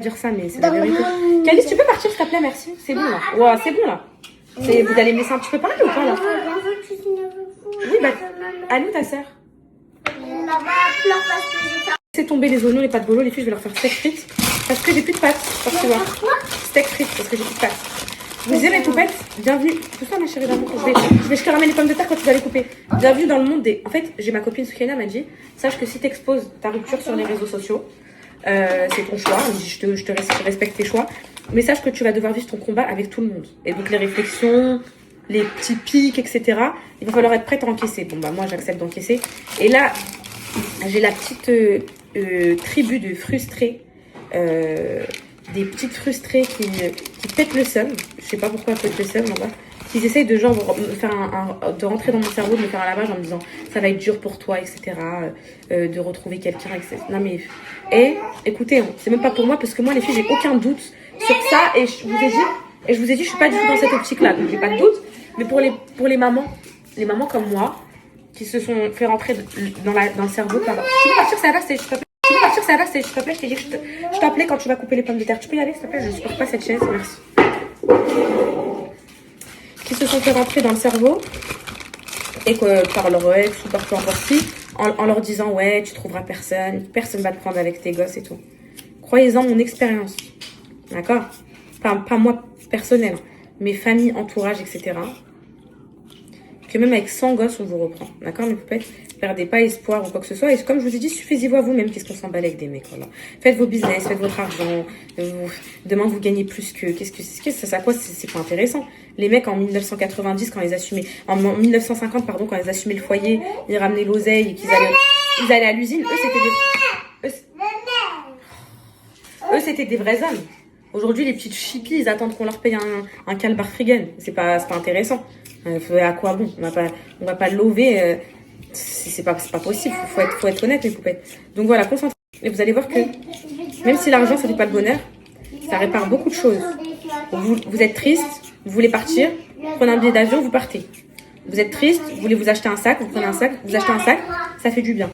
dire ça, mais c'est la vérité. Calice, tu peux partir, s'il te plaît, merci. C'est bon, là. Ouais, c'est bon, là. Vous allez me laisser un petit peu parler ou pas, là? Oui, bah, allô, ta sœur? C'est tombé les oignons, les pâtes bolo, les filles, je vais leur faire steak frites. Parce que j'ai plus de pâtes, parce que tu vois. Steak frites, parce que j'ai plus de pâtes. Vous disiez mes poupettes, bienvenue. Tout ça, ma chérie d'amour. Je te ramène les pommes de terre quand tu vas les couper. Bienvenue dans le monde des. En fait, j'ai ma copine Soukaina m'a dit, sache que si tu exposes ta rupture sur les réseaux sociaux, c'est ton choix. Je respecte tes choix. Mais sache que tu vas devoir vivre ton combat avec tout le monde. Et donc les réflexions, les petits pics, etc. Il va falloir être prête à encaisser. Bon bah moi j'accepte d'encaisser. Et là, j'ai la petite tribu de frustrés. Des petites frustrées qui pètent le seum. Je sais pas pourquoi elles pètent le seum là-bas. Qui essayent de genre me faire de rentrer dans mon cerveau, de me faire un lavage en me disant ça va être dur pour toi, etc. De retrouver quelqu'un, etc. Non mais écoutez, hein, c'est même pas pour moi parce que moi les filles j'ai aucun doute sur ça et je vous ai dit je suis pas du tout dans cette optique là donc j'ai pas de doute. Mais pour les mamans comme moi qui se sont fait rentrer dans le cerveau par. Tu peux partir ça va c'est tu peux partir ça va c'est s'il te plaît je t'ai dit que je t'appelais quand tu vas couper les pommes de terre. Tu peux y aller s'il te plaît, je supporte pas cette chaise, merci. Qui se sont fait rentrer dans le cerveau et que par leur ex ou par peu importe qui en leur disant ouais tu trouveras personne va te prendre avec tes gosses et tout. Croyez-en mon expérience, d'accord, pas moi personnel, mes familles, entourage, etc. Que même avec 100 gosses on vous reprend, d'accord mes poupettes, perdez pas espoir ou quoi que ce soit et comme je vous ai dit suffisez-vous à vous-même, qu'est-ce qu'on s'emballe avec des mecs, voilà. Faites vos business, faites votre argent, demain vous gagnez plus que, qu'est-ce que ça quoi, c'est pas intéressant. Les mecs en 1990 quand ils assumaient, en 1950 pardon, quand ils assumaient le foyer, ils ramenaient l'oseille et qu'ils allaient à l'usine, eux c'était des vrais hommes. Aujourd'hui les petites chippies ils attendent qu'on leur paye un calbar frigen, c'est pas intéressant. À quoi bon, on va pas lover, c'est pas possible, faut être honnête mes poupettes. Donc voilà, concentrez. Et vous allez voir que même si l'argent ça fait pas le bonheur, ça répare beaucoup de choses. Vous êtes triste, vous voulez partir, prenez un billet d'avion, vous partez. Vous êtes triste, vous voulez vous acheter un sac, vous prenez un sac, vous achetez un sac, ça fait du bien.